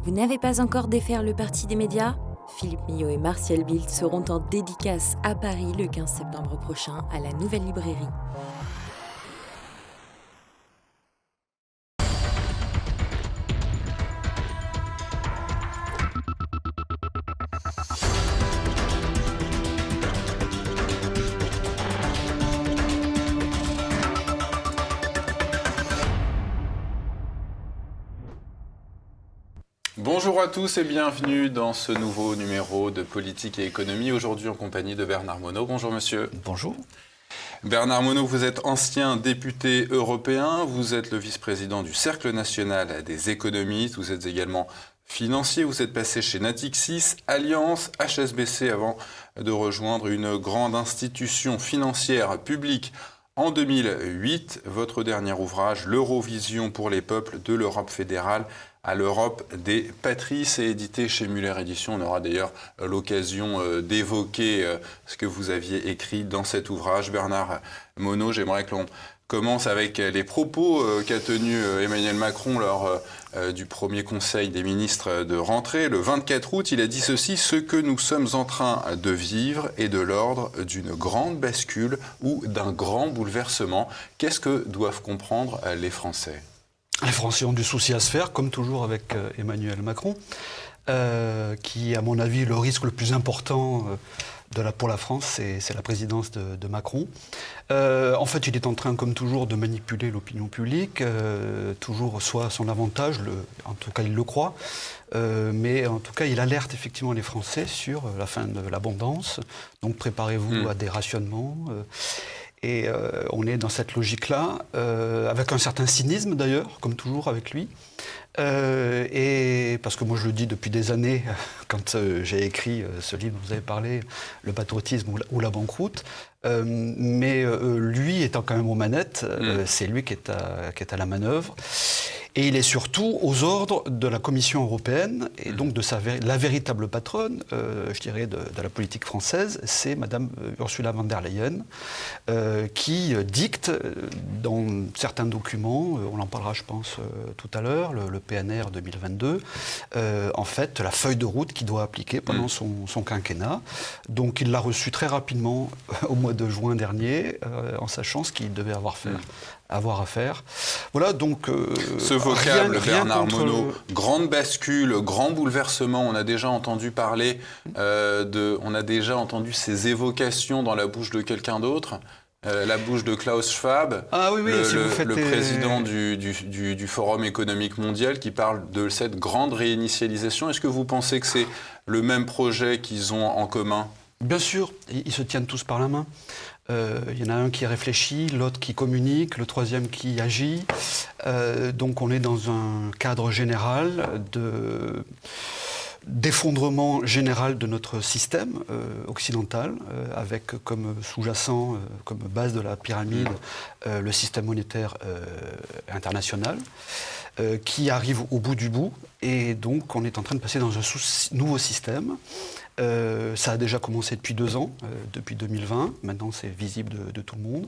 Vous n'avez pas encore défaire le parti des médias ? Philippe Millot et Martial Bild seront en dédicace à Paris le 15 septembre prochain à la Nouvelle Librairie. Bonjour à tous et bienvenue dans ce nouveau numéro de Politique et Économie, aujourd'hui en compagnie de Bernard Monod. Bonjour monsieur. Bonjour. Bernard Monod, vous êtes ancien député européen, vous êtes le vice-président du Cercle national des économistes, vous êtes également financier, vous êtes passé chez Natixis, Allianz, HSBC avant de rejoindre une grande institution financière publique. En 2008, votre dernier ouvrage, L'Eurovision pour les peuples de l'Europe fédérale à l'Europe des patries, c'est édité chez Muller Édition. On aura d'ailleurs l'occasion d'évoquer ce que vous aviez écrit dans cet ouvrage. Bernard Monod, j'aimerais que l'on commence avec les propos qu'a tenus Emmanuel Macron lors du premier conseil des ministres de rentrée. Le 24 août, il a dit ceci: « Ce que nous sommes en train de vivre est de l'ordre d'une grande bascule ou d'un grand bouleversement. » Qu'est-ce que doivent comprendre les Français ? Les Français ont du souci à se faire, comme toujours avec Emmanuel Macron, qui, à mon avis, le risque le plus important pour la France, c'est la présidence de Macron. En fait, il est en train, comme toujours, de manipuler l'opinion publique, toujours soit à son avantage, en tout cas il le croit, mais en tout cas il alerte effectivement les Français sur la fin de l'abondance, donc préparez-vous à des rationnements. Et on est dans cette logique-là, avec un certain cynisme d'ailleurs, comme toujours avec lui. Et parce que moi je le dis depuis des années, quand j'ai écrit ce livre dont vous avez parlé, Le patriotisme ou la banqueroute, mais lui étant quand même aux manettes, c'est lui qui est à la manœuvre. Et il est surtout aux ordres de la Commission européenne, et donc de la véritable patronne, je dirais, de la politique française, c'est Madame Ursula von der Leyen, qui dicte dans certains documents, on en parlera je pense tout à l'heure, le PNR 2022, en fait la feuille de route qu'il doit appliquer pendant son quinquennat. Donc il l'a reçu très rapidement au mois de juin dernier, en sachant ce qu'il devait avoir à faire. Voilà, donc... Ce vocable, Bernard Monod, grande bascule, grand bouleversement, on a déjà entendu parler on a déjà entendu ces évocations dans la bouche de quelqu'un d'autre, la bouche de Klaus Schwab, le président du Forum économique mondial, qui parle de cette grande réinitialisation. Est-ce que vous pensez que c'est le même projet qu'ils ont en commun ? Bien sûr, ils se tiennent tous par la main. Il y en a un qui réfléchit, l'autre qui communique, le troisième qui agit. Donc on est dans un cadre général d'effondrement général de notre système occidental, avec comme sous-jacent, comme base de la pyramide, le système monétaire international, qui arrive au bout du bout. Et donc on est en train de passer dans un nouveau système. Ça a déjà commencé depuis 2 ans, depuis 2020. Maintenant, c'est visible de tout le monde.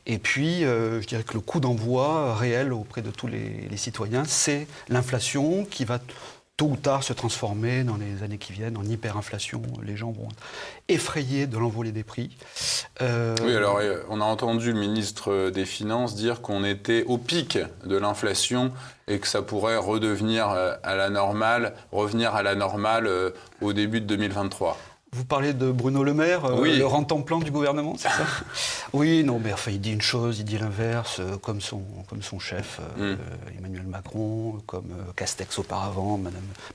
Et puis, je dirais que le coup d'envoi réel auprès de tous les citoyens, c'est l'inflation qui va tôt ou tard se transformer dans les années qui viennent en hyperinflation. Les gens vont être effrayés de l'envolée des prix. Oui, alors on a entendu le ministre des Finances dire qu'on était au pic de l'inflation et que ça pourrait revenir à la normale au début de 2023. Vous parlez de Bruno Le Maire, oui. Le rentemplant du gouvernement, c'est ça? Oui, non, mais enfin, il dit une chose, il dit l'inverse, comme son chef, Emmanuel Macron, comme Castex auparavant,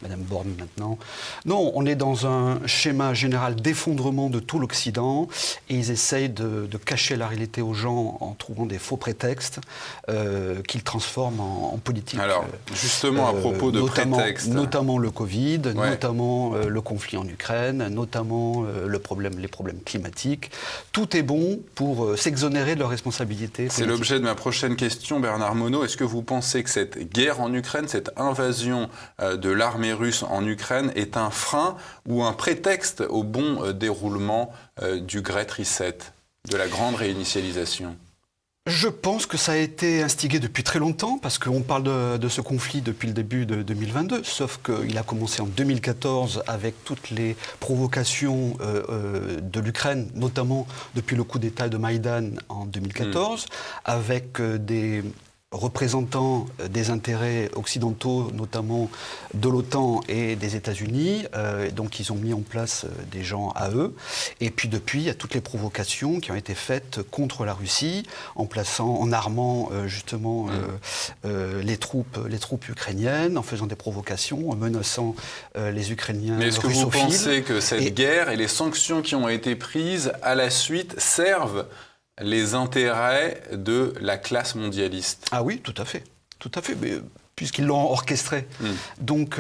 Madame Borne maintenant. Non, on est dans un schéma général d'effondrement de tout l'Occident, et ils essayent de cacher la réalité aux gens en trouvant des faux prétextes qu'ils transforment en politique. Alors, justement, à propos de prétextes... Notamment le Covid, notamment le conflit en Ukraine, notamment les problèmes climatiques. Tout est bon pour s'exonérer de leurs responsabilités politiques. C'est l'objet de ma prochaine question, Bernard Monod. Est-ce que vous pensez que cette guerre en Ukraine, cette invasion de l'armée russe en Ukraine est un frein ou un prétexte au bon déroulement du Great Reset, de la grande réinitialisation ? Je pense que ça a été instigé depuis très longtemps, parce qu'on parle de ce conflit depuis le début de 2022, sauf qu'il a commencé en 2014 avec toutes les provocations de l'Ukraine, notamment depuis le coup d'État de Maïdan en 2014, avec des représentants des intérêts occidentaux, notamment de l'OTAN et des États-Unis. Donc ils ont mis en place des gens à eux. Et puis depuis, il y a toutes les provocations qui ont été faites contre la Russie, en armant justement les troupes ukrainiennes, en faisant des provocations, en menaçant les Ukrainiens russophiles. Mais est-ce que vous pensez que cette guerre et les sanctions qui ont été prises à la suite servent les intérêts de la classe mondialiste? Ah oui, tout à fait. Mais, puisqu'ils l'ont orchestré. Donc,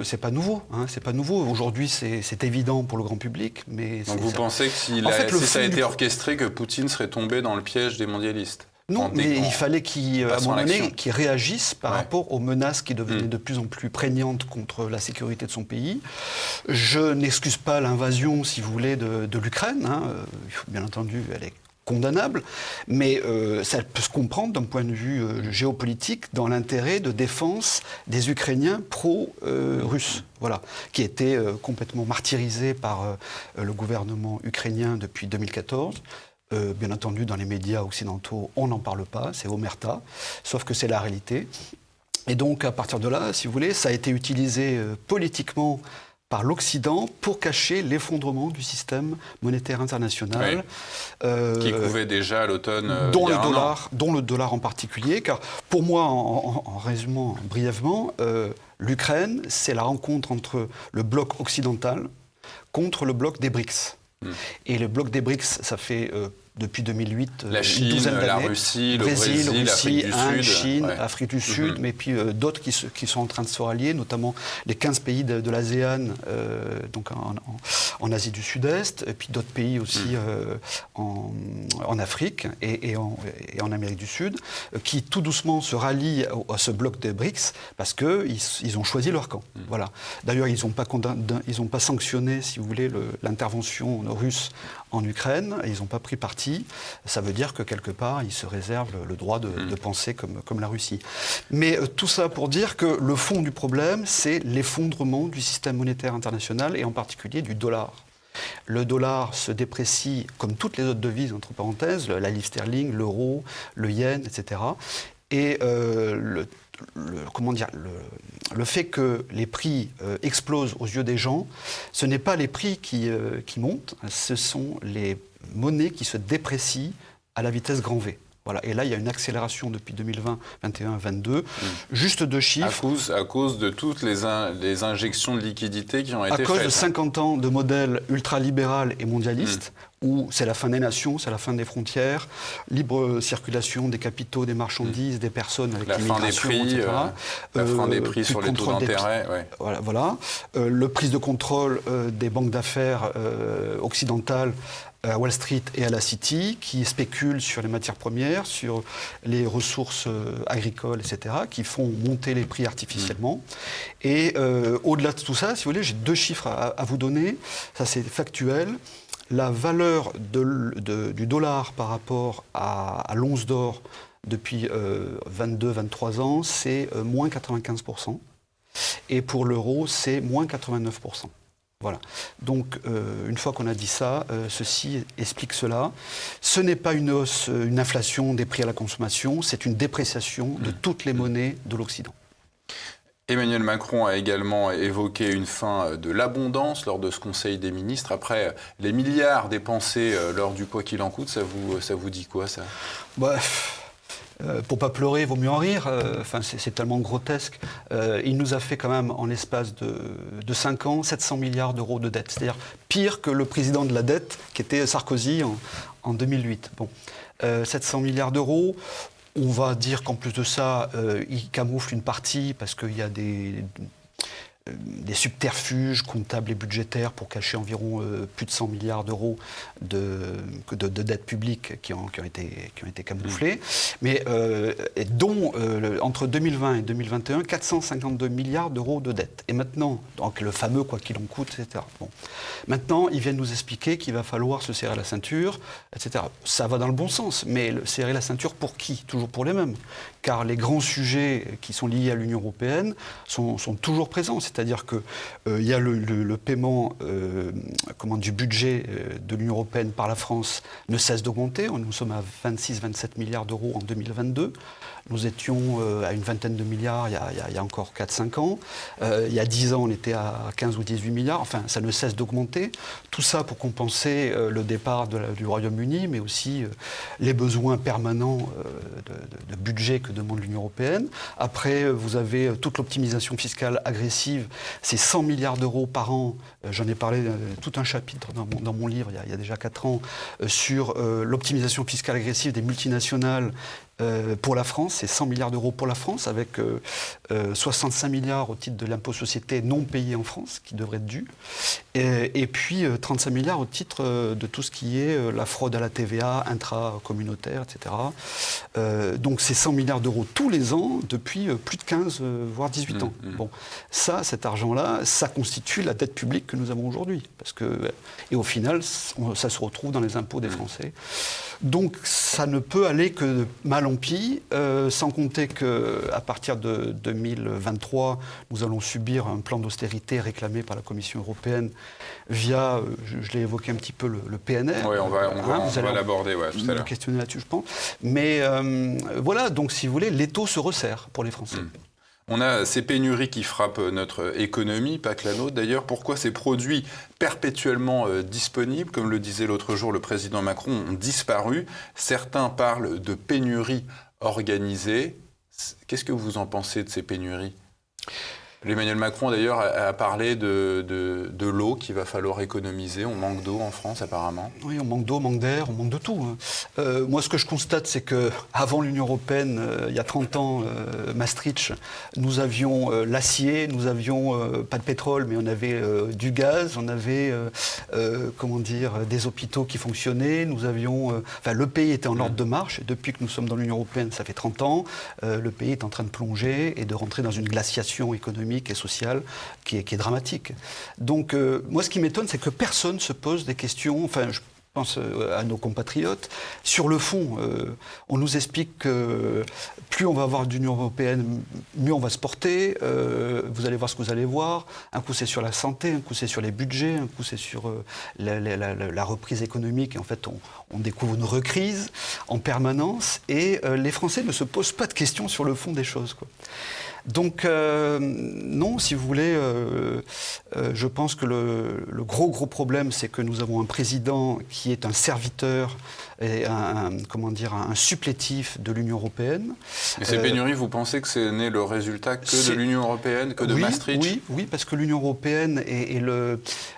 c'est pas nouveau. C'est pas nouveau. Aujourd'hui, c'est évident pour le grand public. Mais donc, vous pensez que si ça a été orchestré, que Poutine serait tombé dans le piège des mondialistes? Non, mais il fallait à un moment donné, qu'il réagisse par rapport aux menaces qui devenaient de plus en plus prégnantes contre la sécurité de son pays. Je n'excuse pas l'invasion, si vous voulez, de l'Ukraine. Bien entendu, elle est condamnable, mais ça peut se comprendre d'un point de vue géopolitique dans l'intérêt de défense des Ukrainiens pro-russes, qui étaient complètement martyrisés par le gouvernement ukrainien depuis 2014. Bien entendu, dans les médias occidentaux, on n'en parle pas, c'est omerta, sauf que c'est la réalité. Et donc, à partir de là, si vous voulez, ça a été utilisé politiquement par l'Occident pour cacher l'effondrement du système monétaire international. Qui couvait déjà à l'automne dont le dollar en particulier, car pour moi, en résumant brièvement, l'Ukraine, c'est la rencontre entre le bloc occidental contre le bloc des BRICS. Et le bloc des BRICS, ça fait depuis 2008 la Chine, une douzaine d'années. la Russie, Brésil, Russie, Inde, Chine, ouais. Afrique du Sud, mais puis d'autres qui sont en train de se rallier, notamment les 15 pays de l'ASEAN, donc en Asie du Sud-Est, et puis d'autres pays aussi en Afrique et en Amérique du Sud, qui tout doucement se rallient à ce bloc des BRICS parce qu'ils ont choisi leur camp. Voilà. D'ailleurs, ils n'ont pas sanctionné, si vous voulez, l'intervention russe en Ukraine, ils n'ont pas pris parti. Ça veut dire que quelque part, ils se réservent le droit de penser comme la Russie. Mais tout ça pour dire que le fond du problème, c'est l'effondrement du système monétaire international et en particulier du dollar. Le dollar se déprécie comme toutes les autres devises, entre parenthèses, la livre sterling, l'euro, le yen, etc. Et le fait que les prix explosent aux yeux des gens, ce n'est pas les prix qui montent, ce sont les monnaies qui se déprécient à la vitesse grand V. Voilà. Et là, il y a une accélération depuis 2020, 2021, 2022. Juste deux chiffres. À cause de toutes les injections de liquidités qui ont été faites. À cause de 50 ans de modèle ultralibéral et mondialiste, où c'est la fin des nations, c'est la fin des frontières, libre circulation des capitaux, des marchandises, des personnes avec l'immigration, etc. La fin des prix sur les taux d'intérêt. Voilà. Le prise de contrôle des banques d'affaires occidentales à Wall Street et à la City, qui spéculent sur les matières premières, sur les ressources agricoles, etc., qui font monter les prix artificiellement. Et au-delà de tout ça, si vous voulez, j'ai deux chiffres à vous donner. Ça, c'est factuel. La valeur du dollar par rapport à l'once d'or depuis 22-23 ans, c'est moins 95%. Et pour l'euro, c'est moins 89%. Voilà. Donc, une fois qu'on a dit ça, ceci explique cela. Ce n'est pas une hausse, une inflation des prix à la consommation, c'est une dépréciation de toutes les monnaies de l'Occident. Emmanuel Macron a également évoqué une fin de l'abondance lors de ce Conseil des ministres. Après les milliards dépensés lors du quoi qu'il en coûte, ça vous dit quoi, ça ? Pour pas pleurer, il vaut mieux en rire. C'est tellement grotesque. Il nous a fait quand même, en l'espace de 5 ans, 700 milliards d'euros de dette. C'est-à-dire pire que le président de la dette, qui était Sarkozy en 2008. 700 milliards d'euros. On va dire qu'en plus de ça, il camoufle une partie parce qu'il y a des des subterfuges comptables et budgétaires pour cacher environ plus de 100 milliards d'euros de dettes publiques qui ont été camouflées, mais dont entre 2020 et 2021, 452 milliards d'euros de dettes. Et maintenant, donc le fameux quoi qu'il en coûte, etc. Bon. Maintenant, ils viennent nous expliquer qu'il va falloir se serrer la ceinture, etc. Ça va dans le bon sens, mais serrer la ceinture pour qui ? Toujours pour les mêmes. Car les grands sujets qui sont liés à l'Union européenne sont toujours présents. C'est-à-dire qu'il y a le paiement du budget de l'Union européenne par la France ne cesse d'augmenter. Nous sommes à 26-27 milliards d'euros en 2022. Nous étions à une vingtaine de milliards il y a encore 4-5 ans. Il y a 10 ans, on était à 15 ou 18 milliards. Enfin, ça ne cesse d'augmenter. Tout ça pour compenser le départ du Royaume-Uni, mais aussi les besoins permanents de budget que demande l'Union européenne. Après, vous avez toute l'optimisation fiscale agressive. C'est 100 milliards d'euros par an. J'en ai parlé tout un chapitre dans mon livre, il y a déjà 4 ans, sur l'optimisation fiscale agressive des multinationales. Pour la France, c'est 100 milliards d'euros pour la France, avec 65 milliards au titre de l'impôt société non payé en France, qui devrait être dû, et puis 35 milliards au titre de tout ce qui est la fraude à la TVA intra-communautaire, etc. Donc c'est 100 milliards d'euros tous les ans depuis plus de 15, voire 18 ans. Bon, cet argent-là, ça constitue la dette publique que nous avons aujourd'hui. Et au final, ça se retrouve dans les impôts des Français. Donc ça ne peut aller que de mal en pis, sans compter qu'à partir de 2023, nous allons subir un plan d'austérité réclamé par la Commission européenne via, je l'ai évoqué un petit peu, le PNR. Oui, on va l'aborder tout à l'heure. Questionner là-dessus, je pense. Mais voilà, donc si vous voulez, l'étau se resserre pour les Français. On a ces pénuries qui frappent notre économie, pas que la nôtre d'ailleurs. Pourquoi ces produits perpétuellement disponibles, comme le disait l'autre jour le président Macron, ont disparu ? Certains parlent de pénuries organisées. Qu'est-ce que vous en pensez de ces pénuries ? Emmanuel Macron, d'ailleurs, a parlé de l'eau qu'il va falloir économiser. On manque d'eau en France, apparemment. Oui, on manque d'eau, on manque d'air, on manque de tout. Moi, ce que je constate, c'est qu'avant l'Union européenne, il y a 30 ans, Maastricht, nous avions l'acier, nous avions pas de pétrole, mais on avait du gaz, on avait des hôpitaux qui fonctionnaient, le pays était en ordre de marche. Et depuis que nous sommes dans l'Union européenne, ça fait 30 ans, le pays est en train de plonger et de rentrer dans une glaciation économique et sociale qui est dramatique. Donc, moi, ce qui m'étonne, c'est que personne ne se pose des questions, je pense à nos compatriotes. Sur le fond, on nous explique que plus on va avoir d'Union européenne, mieux on va se porter. Vous allez voir ce que vous allez voir. Un coup, c'est sur la santé, un coup, c'est sur les budgets, un coup, c'est sur la reprise économique. Et en fait, on découvre une recrise en permanence. Et les Français ne se posent pas de questions sur le fond des choses, quoi. Donc, non, si vous voulez, je pense que le gros problème, c'est que nous avons un président qui est un serviteur et un supplétif de l'Union européenne. Et ces pénuries, vous pensez que ce n'est le résultat que de l'Union européenne, que de Maastricht ? Oui, parce que l'Union européenne est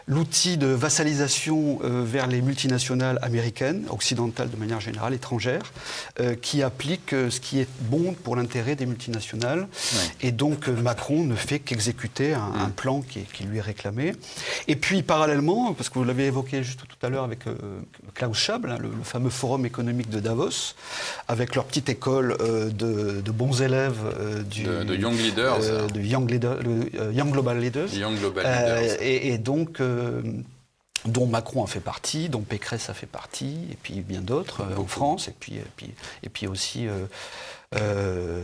l'outil de vassalisation vers les multinationales américaines, occidentales de manière générale, étrangères, qui appliquent ce qui est bon pour l'intérêt des multinationales. Oui. Et donc Macron ne fait qu'exécuter un plan qui lui est réclamé. Et puis parallèlement, parce que vous l'avez évoqué juste tout à l'heure avec Klaus Schwab, le fameux forum économique de Davos, avec leur petite école de bons élèves de Young Leaders, de Young Global Leaders. Young Global Leaders. Et donc dont Macron a fait partie, dont Pécresse a fait partie, et puis bien d'autres en France, et puis aussi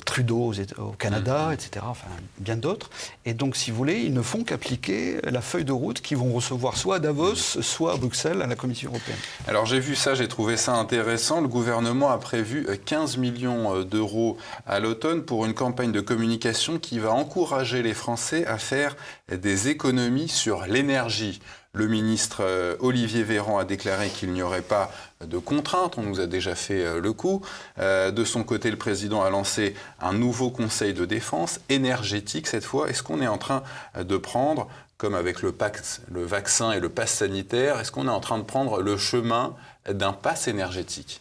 Trudeau au Canada, etc., enfin bien d'autres. Et donc, si vous voulez, ils ne font qu'appliquer la feuille de route qu'ils vont recevoir soit à Davos, soit à Bruxelles, à la Commission européenne. Alors j'ai vu ça, j'ai trouvé ça intéressant. Le gouvernement a prévu 15 millions d'euros à l'automne pour une campagne de communication qui va encourager les Français à faire des économies sur l'énergie. Le ministre Olivier Véran a déclaré qu'il n'y aurait pas de contraintes, on nous a déjà fait le coup. De son côté, le président a lancé un nouveau conseil de défense énergétique cette fois. Est-ce qu'on est en train de prendre, comme avec le vaccin et le pass sanitaire, est-ce qu'on est en train de prendre le chemin d'un pass énergétique ?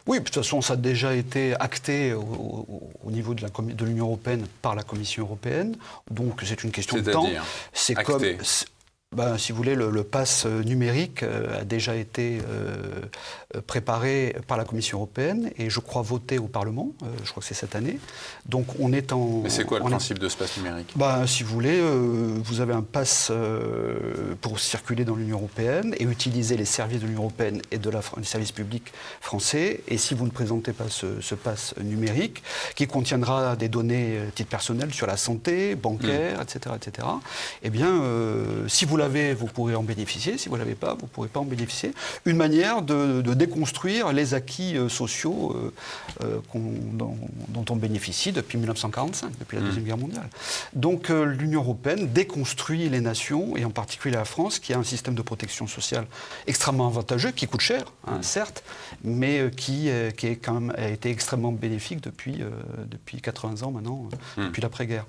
Oui, de toute façon, ça a déjà été acté au niveau de l'Union européenne par la Commission européenne. Donc, c'est une question de temps. C'est comme, si vous voulez, le pass numérique a déjà été préparé par la Commission européenne et je crois voté au Parlement. Je crois que c'est cette année. Donc, on est en... Mais c'est quoi le principe de ce pass numérique ? Si vous voulez, vous avez un pass pour circuler dans l'Union européenne et utiliser les services de l'Union européenne et les services publics français. Et si vous ne présentez pas ce pass numérique, qui contiendra des données titres personnels sur la santé, bancaire, etc., eh bien, si vous l'avez, vous pourrez en bénéficier. Si vous ne l'avez pas, vous ne pourrez pas en bénéficier. Une manière de déconstruire les acquis sociaux dont on bénéficie depuis 1945, depuis la Deuxième Guerre mondiale. Donc l'Union européenne déconstruit les nations, et en particulier la France, qui a un système de protection sociale extrêmement avantageux, qui coûte cher, certes, mais qui a été extrêmement bénéfique depuis 80 ans maintenant, depuis l'après-guerre.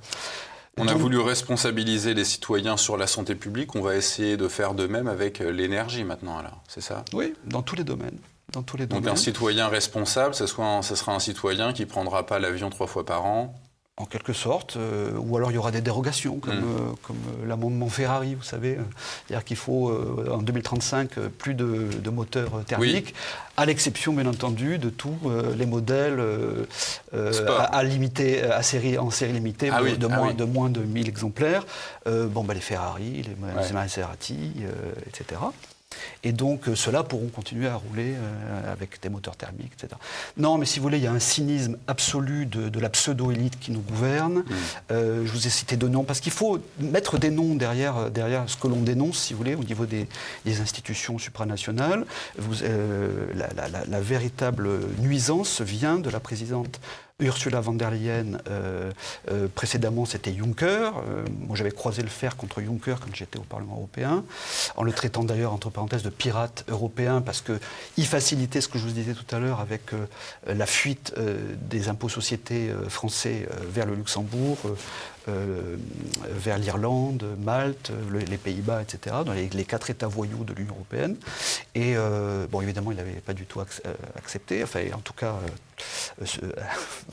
On a voulu responsabiliser les citoyens sur la santé publique, on va essayer de faire de même avec l'énergie maintenant, alors, c'est ça ? Oui, dans tous les domaines. Donc un citoyen responsable, ce sera un citoyen qui ne prendra pas l'avion 3 fois par an ? En quelque sorte, ou alors il y aura des dérogations, comme l'amendement Ferrari, vous savez. C'est-à-dire qu'il faut, en 2035, plus de moteurs thermiques, à l'exception, bien entendu, de tous les modèles en série limitée, de moins de 1000 exemplaires. Les Ferrari, les Maserati, etc. Et donc, ceux-là pourront continuer à rouler avec des moteurs thermiques, etc. Non, mais si vous voulez, il y a un cynisme absolu de la pseudo-élite qui nous gouverne. Je vous ai cité deux noms, parce qu'il faut mettre des noms derrière ce que l'on dénonce, si vous voulez, au niveau des institutions supranationales. La véritable nuisance vient de la présidente Ursula von der Leyen, précédemment c'était Juncker. Moi j'avais croisé le fer contre Juncker quand j'étais au Parlement européen, en le traitant d'ailleurs entre parenthèses de pirate européen, parce qu'il facilitait ce que je vous disais tout à l'heure avec la fuite des impôts sociétés français vers le Luxembourg, vers l'Irlande, Malte, les Pays-Bas, etc., dans les 4 États voyous de l'Union européenne. Et évidemment, il n'avait pas du tout accepté, enfin, en tout cas,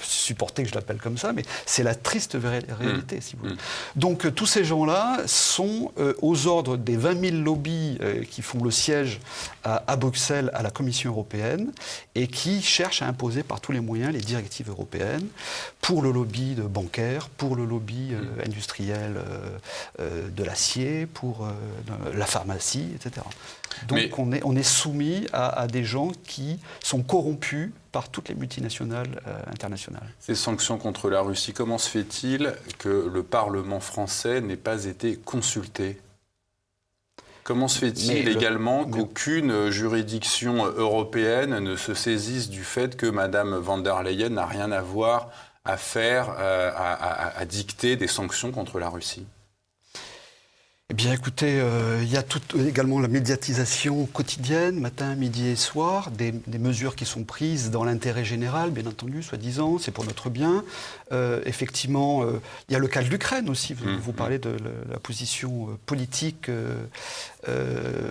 supporté que je l'appelle comme ça, mais c'est la triste réalité, si vous voulez. Donc, tous ces gens-là sont aux ordres des 20 000 lobbies qui font le siège à Bruxelles, à la Commission européenne, et qui cherchent à imposer par tous les moyens les directives européennes pour le lobby bancaire, pour le lobby industriel de l'acier, pour la pharmacie, etc. Donc on est soumis à des gens qui sont corrompus par toutes les multinationales internationales. Ces sanctions contre la Russie, comment se fait-il que le Parlement français n'ait pas été consulté ? Comment se fait-il également qu'aucune juridiction européenne ne se saisisse du fait que Mme von der Leyen n'a rien à voir à faire, à dicter des sanctions contre la Russie ? Eh bien, écoutez, il y a également la médiatisation quotidienne, matin, midi et soir, des mesures qui sont prises dans l'intérêt général, bien entendu, soi-disant, c'est pour notre bien. Effectivement, il y a le cas de l'Ukraine aussi. Vous parlez de la position politique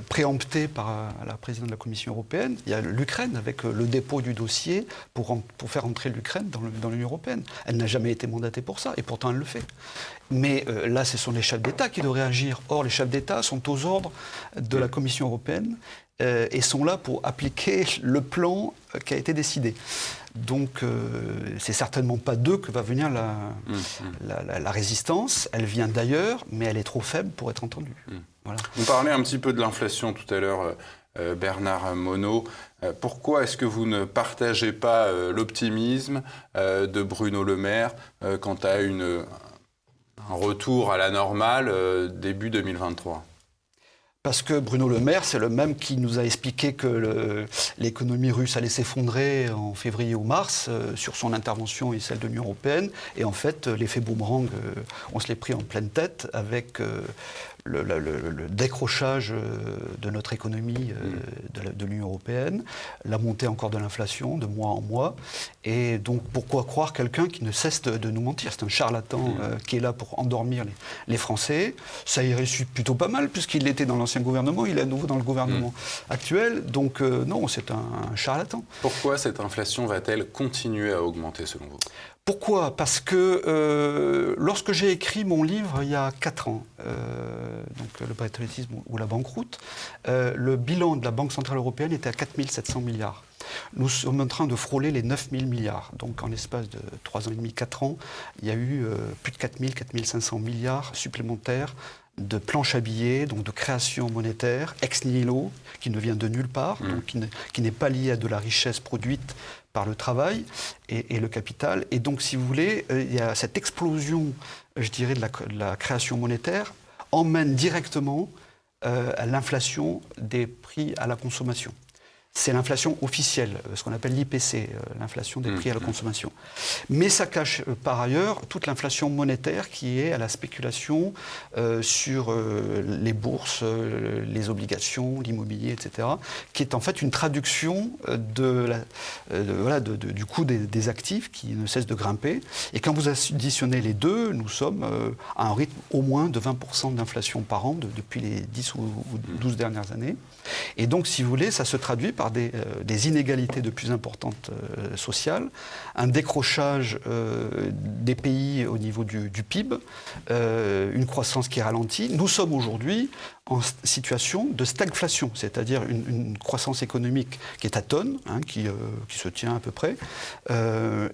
préemptée par la présidente de la Commission européenne. Il y a l'Ukraine avec le dépôt du dossier pour faire entrer l'Ukraine dans l'Union européenne. Elle n'a jamais été mandatée pour ça, et pourtant elle le fait. Mais là, ce sont les chefs d'État qui doivent réagir. Or, les chefs d'État sont aux ordres de la Commission européenne et sont là pour appliquer le plan qui a été décidé. Donc, c'est certainement pas d'eux que va venir la résistance. Elle vient d'ailleurs, mais elle est trop faible pour être entendue. Voilà. On parlait un petit peu de l'inflation tout à l'heure, Bernard Monod. Pourquoi est-ce que vous ne partagez pas l'optimisme de Bruno Le Maire quant à un retour à la normale début 2023 ? Parce que Bruno Le Maire, c'est le même qui nous a expliqué que l'économie russe allait s'effondrer en février ou mars sur son intervention et celle de l'Union européenne. Et en fait, l'effet boomerang, on se l'est pris en pleine tête avec le décrochage de notre économie de l'Union européenne, la montée encore de l'inflation de mois en mois. Et donc, pourquoi croire quelqu'un qui ne cesse de nous mentir ? C'est un charlatan qui est là pour endormir les Français. Ça irait plutôt pas mal, puisqu'il était dans l'ancien l'ancien gouvernement, il est à nouveau dans le gouvernement actuel. Donc non, c'est un charlatan. Pourquoi cette inflation va-t-elle continuer à augmenter selon vous ? Pourquoi ? Parce que lorsque j'ai écrit mon livre il y a 4 ans, donc le patriotisme ou la banqueroute, le bilan de la Banque Centrale Européenne était à 4 700 milliards. Nous sommes en train de frôler les 9 000 milliards. Donc en l'espace de 3 ans et demi, 4 ans, il y a eu plus de 4 000, 4 500 milliards supplémentaires de planches à billets, donc de création monétaire, ex nihilo, qui ne vient de nulle part, donc qui n'est pas lié à de la richesse produite par le travail et le capital. Et donc, si vous voulez, il y a cette explosion, je dirais, de la création monétaire emmène directement à l'inflation des prix à la consommation. C'est l'inflation officielle, ce qu'on appelle l'IPC, l'inflation des prix à la consommation. Mais ça cache par ailleurs toute l'inflation monétaire qui est à la spéculation sur les bourses, les obligations, l'immobilier, etc., qui est en fait une traduction du coût des actifs qui ne cesse de grimper. Et quand vous additionnez les deux, nous sommes à un rythme au moins de 20% d'inflation par an depuis les 10 ou 12 dernières années. Et donc, si vous voulez, ça se traduit par des inégalités de plus importantes sociales, un décrochage des pays au niveau du PIB, une croissance qui ralentit. Nous sommes aujourd'hui en situation de stagflation, c'est-à-dire une croissance économique qui est atone, qui se tient à peu près,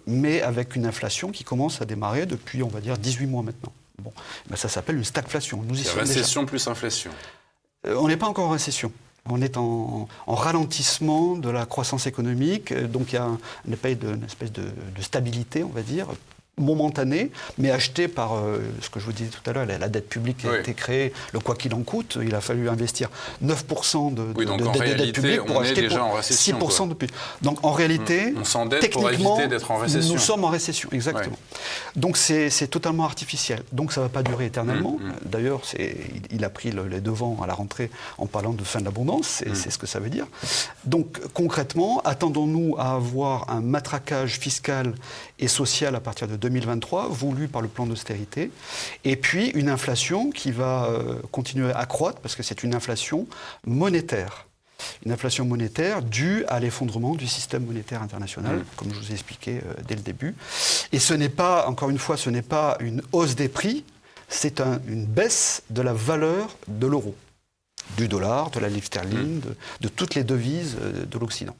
mais avec une inflation qui commence à démarrer depuis, on va dire, 18 mois maintenant. Bon, ben ça s'appelle une stagflation. Nous y sommes récession déjà. Plus inflation. On n'est pas encore en récession. On est en ralentissement de la croissance économique, donc il y a une espèce de stabilité, on va dire, momentanée, mais achetée par ce que je vous disais tout à l'heure, la dette publique qui a été créée, le quoi qu'il en coûte. Il a fallu investir 9% de dette publique pour acheter pour 6% de plus. Donc en réalité, on s'endette pour éviter d'être en récession. Nous sommes en récession, exactement. Ouais. Donc c'est totalement artificiel. Donc ça ne va pas durer éternellement. D'ailleurs, il a pris les devants à la rentrée en parlant de fin de l'abondance, c'est ce que ça veut dire. Donc concrètement, attendons-nous à avoir un matraquage fiscal et social à partir de 2023, voulu par le plan d'austérité, et puis une inflation qui va continuer à croître, parce que c'est une inflation monétaire. Une inflation monétaire due à l'effondrement du système monétaire international, comme je vous ai expliqué dès le début. Et ce n'est pas, encore une fois, ce n'est pas une hausse des prix, c'est une baisse de la valeur de l'euro, du dollar, de la livre sterling, de toutes les devises de l'Occident.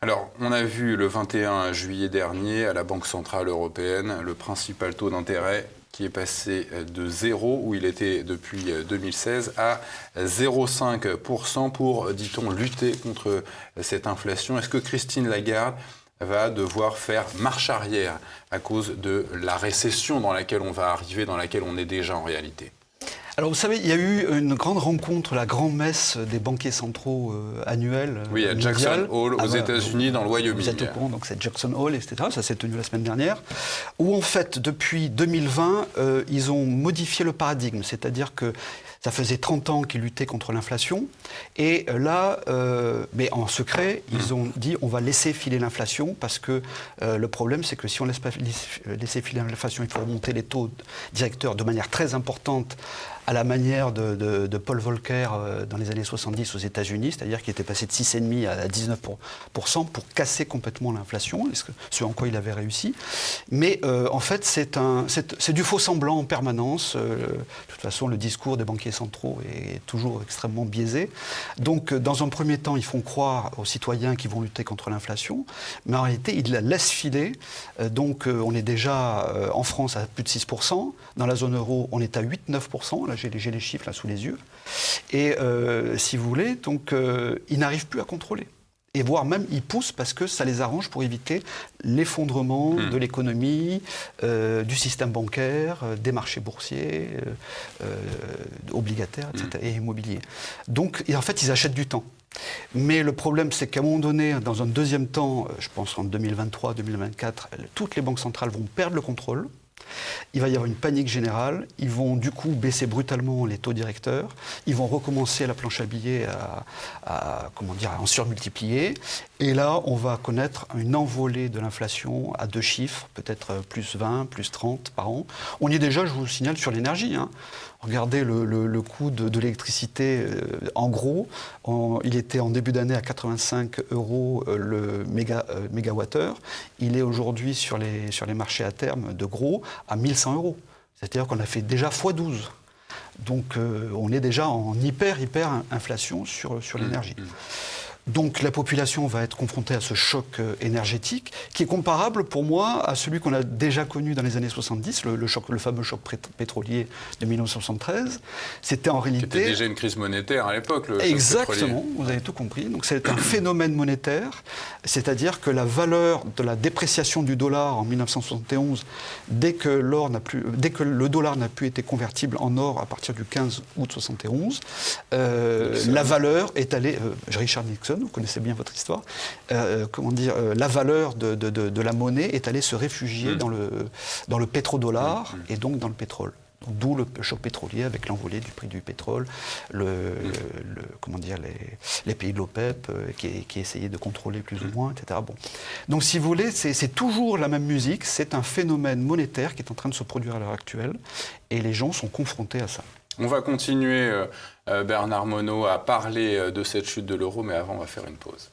Alors, on a vu le 21 juillet dernier à la Banque Centrale Européenne le principal taux d'intérêt qui est passé de 0, où il était depuis 2016, à 0,5% pour, dit-on, lutter contre cette inflation. Est-ce que Christine Lagarde va devoir faire marche arrière à cause de la récession dans laquelle on va arriver, dans laquelle on est déjà en réalité ? Alors vous savez, il y a eu une grande rencontre, la grand-messe des banquiers centraux annuels. Oui, à Jackson Hole aux États-Unis, dans le Wyoming. Vous êtes au courant, donc c'est Jackson Hole, etc. Ça s'est tenu la semaine dernière. Où en fait, depuis 2020, ils ont modifié le paradigme. C'est-à-dire que ça faisait 30 ans qu'ils luttaient contre l'inflation. Et là, mais en secret, ils ont dit on va laisser filer l'inflation parce que le problème, c'est que si on laisse pas laisser filer l'inflation, il faut remonter les taux directeurs de manière très importante à la manière de Paul Volcker dans les années 70 aux États-Unis, c'est-à-dire qu'il était passé de 6,5% à 19% pour casser complètement l'inflation, ce en quoi il avait réussi. Mais en fait, c'est du faux semblant en permanence. De toute façon, le discours des banquiers centraux est toujours extrêmement biaisé. Donc, dans un premier temps, ils font croire aux citoyens qu'ils vont lutter contre l'inflation, mais en réalité, ils la laissent filer. Donc, on est déjà en France à plus de 6%. Dans la zone euro, on est à 8-9%. Là, j'ai les chiffres là, sous les yeux. Et si vous voulez, donc, ils n'arrivent plus à contrôler. Et voire même, ils poussent parce que ça les arrange pour éviter l'effondrement de l'économie, du système bancaire, des marchés boursiers, obligataires, etc., et immobiliers. Donc, en fait, ils achètent du temps. Mais le problème, c'est qu'à un moment donné, dans un deuxième temps, je pense en 2023-2024, toutes les banques centrales vont perdre le contrôle. Il va y avoir une panique générale. Ils vont du coup baisser brutalement les taux directeurs. Ils vont recommencer la planche à billets à en surmultiplier. Et là, on va connaître une envolée de l'inflation à 2 chiffres, peut-être plus 20, plus 30 par an. On y est déjà, je vous le signale, sur l'énergie. Regardez le coût de l'électricité. En gros, il était en début d'année à 85 € le mégawattheure. Il est aujourd'hui sur les marchés à terme de gros à 1100 €. C'est-à-dire qu'on a fait déjà x12. Donc on est déjà en hyper inflation sur l'énergie. Donc la population va être confrontée à ce choc énergétique qui est comparable pour moi à celui qu'on a déjà connu dans les années 70, le fameux choc pétrolier de 1973. C'était en réalité... C'était déjà une crise monétaire à l'époque, le choc Exactement, pétrolier. vous avez tout compris. Donc c'est un phénomène monétaire, c'est-à-dire que la valeur de la dépréciation du dollar en 1971, dès que le dollar n'a plus été convertible en or à partir du 15 août 71, la valeur est allée... Richard Nixon, vous connaissez bien votre histoire, la valeur de la monnaie est allée se réfugier dans le pétrodollar et donc dans le pétrole. D'où le choc pétrolier avec l'envolée du prix du pétrole, les pays de l'OPEP qui essayaient de contrôler plus ou moins, etc. Bon. Donc si vous voulez, c'est toujours la même musique, c'est un phénomène monétaire qui est en train de se produire à l'heure actuelle et les gens sont confrontés à ça. On va continuer, Bernard Monod, à parler de cette chute de l'euro, mais avant, on va faire une pause.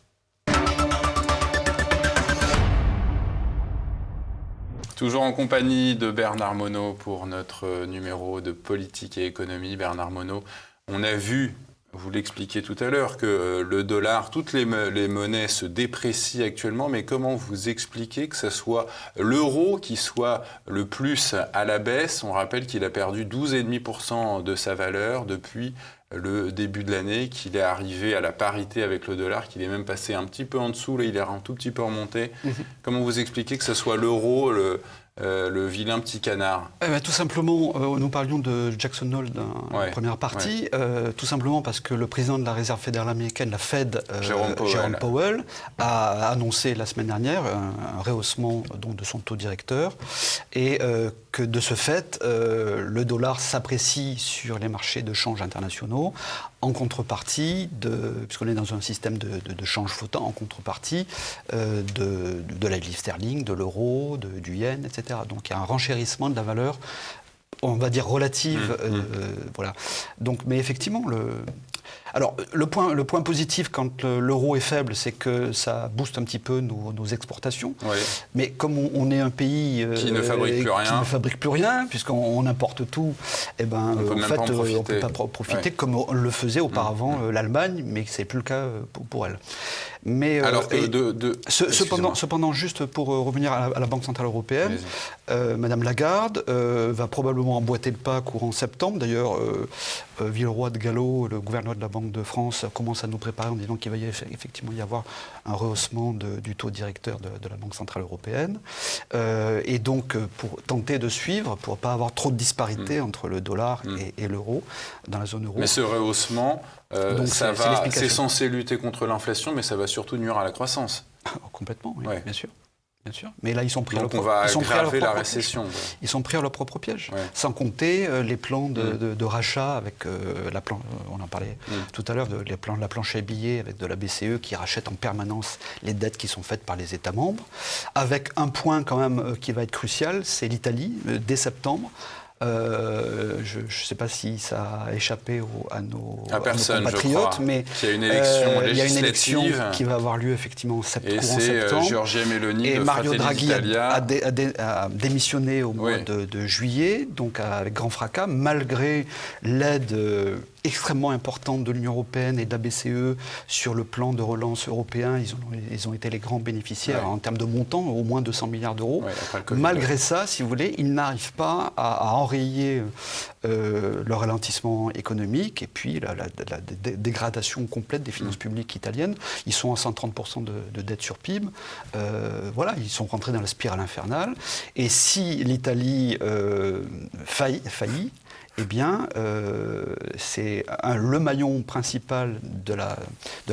Toujours en compagnie de Bernard Monod pour notre numéro de politique et économie. Bernard Monod, on a vu, vous l'expliquiez tout à l'heure, que le dollar, toutes les monnaies se déprécient actuellement, mais comment vous expliquez que ce soit l'euro qui soit le plus à la baisse? On rappelle qu'il a perdu 12,5% de sa valeur depuis le début de l'année, qu'il est arrivé à la parité avec le dollar, qu'il est même passé un petit peu en dessous, là il est un tout petit peu remonté. Comment vous expliquez que ce soit l'euro, le vilain petit canard? Tout simplement, nous parlions de Jackson Hole dans la première partie, tout simplement parce que le président de la Réserve fédérale américaine, la Fed, Jerome Powell, a annoncé la semaine dernière un rehaussement donc, de son taux directeur et que de ce fait, le dollar s'apprécie sur les marchés de change internationaux en contrepartie, puisqu'on est dans un système de change flottant, en contrepartie de la livre sterling, de l'euro, du yen, etc. Donc il y a un renchérissement de la valeur, on va dire relative. Voilà. Donc, mais effectivement, le point positif quand l'euro est faible, c'est que ça booste un petit peu nos exportations. Oui. Mais comme on est un pays qui ne fabrique plus rien, puisqu'on importe tout, on ne peut pas profiter comme on le faisait auparavant l'Allemagne, mais ce n'est plus le cas pour elle. Mais, alors cependant, juste pour revenir à la Banque Centrale Européenne, Madame Lagarde va probablement emboîter le pas courant septembre. D'ailleurs, Villeroy de Galhau, le gouverneur de la Banque de France, commence à nous préparer en disant qu'il va effectivement y avoir un rehaussement du taux directeur de la Banque Centrale Européenne. Et donc, pour tenter de suivre, pour ne pas avoir trop de disparité entre le dollar et l'euro dans la zone euro. Mais ce rehaussement, c'est censé lutter contre l'inflation, mais ça va surtout nuire à la croissance. Complètement, oui, bien sûr. Bien sûr. Mais là, ils sont pris à récession. Ils sont pris à leur propre piège. Sans compter les plans de rachat avec on en parlait tout à l'heure, les plans de la planche à billets avec de la BCE qui rachète en permanence les dettes qui sont faites par les États membres. Avec un point quand même qui va être crucial, c'est l'Italie, dès septembre. Je ne sais pas si ça a échappé à nos compatriotes, mais il y a une élection législative. Il y a une élection qui va avoir lieu effectivement courant septembre. Et c'est Giorgia Meloni et de Mario Fratelli Draghi d'Italia a démissionné au mois de juillet, donc avec grand fracas, malgré l'aide extrêmement importante de l'Union européenne et de la BCE sur le plan de relance européen. Ils ont été les grands bénéficiaires en termes de montant, au moins 200 milliards d'euros. Malgré ça, si vous voulez, ils n'arrivent pas à enrayer le ralentissement économique et puis la dégradation complète des finances publiques italiennes. Ils sont à 130% de dette sur PIB. Ils sont rentrés dans la spirale infernale. Et si l'Italie faillit, eh bien, c'est le maillon principal de la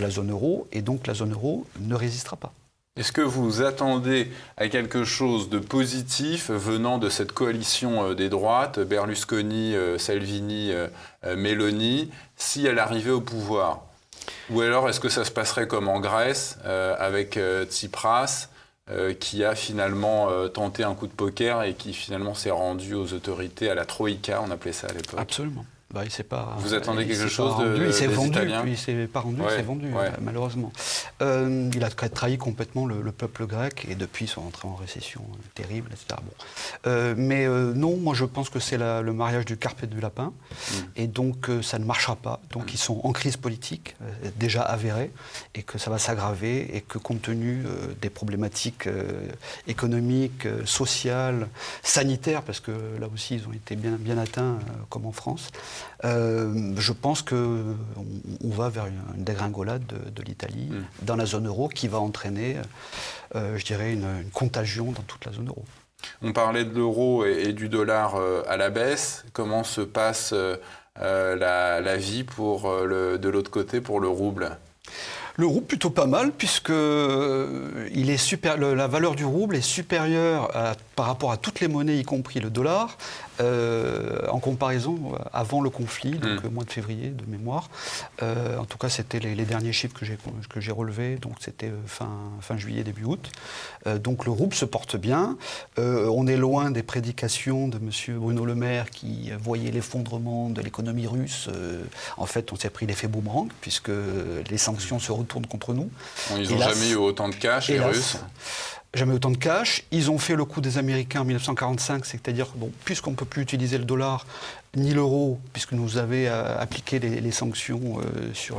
zone euro, et donc la zone euro ne résistera pas. Est-ce que vous attendez à quelque chose de positif venant de cette coalition des droites, Berlusconi, Salvini, Meloni, si elle arrivait au pouvoir? Ou alors est-ce que ça se passerait comme en Grèce avec Tsipras qui a finalement tenté un coup de poker et qui finalement s'est rendu aux autorités, à la Troïka, on appelait ça à l'époque? Absolument. Bah, Vous attendez quelque chose il s'est des vendu, Italiens? il s'est pas rendu, il s'est vendu, malheureusement. Il a trahi complètement le peuple grec et depuis ils sont entrés en récession terrible, etc. Bon. Non, moi je pense que c'est le mariage du carpe et du lapin et donc ça ne marchera pas. Donc ils sont en crise politique, déjà avérée, et que ça va s'aggraver et que compte tenu des problématiques économiques, sociales, sanitaires, parce que là aussi ils ont été bien atteints comme en France, je pense qu'on va vers une dégringolade de l'Italie dans la zone euro qui va entraîner, je dirais, une contagion dans toute la zone euro. On parlait de l'euro et du dollar à la baisse. Comment se passe la vie de l'autre côté pour le rouble? Le rouble plutôt pas mal puisque la valeur du rouble est supérieure par rapport à toutes les monnaies, y compris le dollar, en comparaison avant le conflit, donc mois de février de mémoire. En tout cas, c'était les derniers chiffres que j'ai relevés, donc c'était fin juillet, début août. Donc le rouble se porte bien. On est loin des prédications de M. Bruno Le Maire qui voyait l'effondrement de l'économie russe. En fait, on s'est pris l'effet boomerang puisque les sanctions se retournent contre nous. Ils n'ont jamais eu autant de cash, les Russes. Jamais autant de cash. Ils ont fait le coup des Américains en 1945, c'est-à-dire, puisqu'on ne peut plus utiliser le dollar ni l'euro, puisque nous avez appliqué les sanctions sur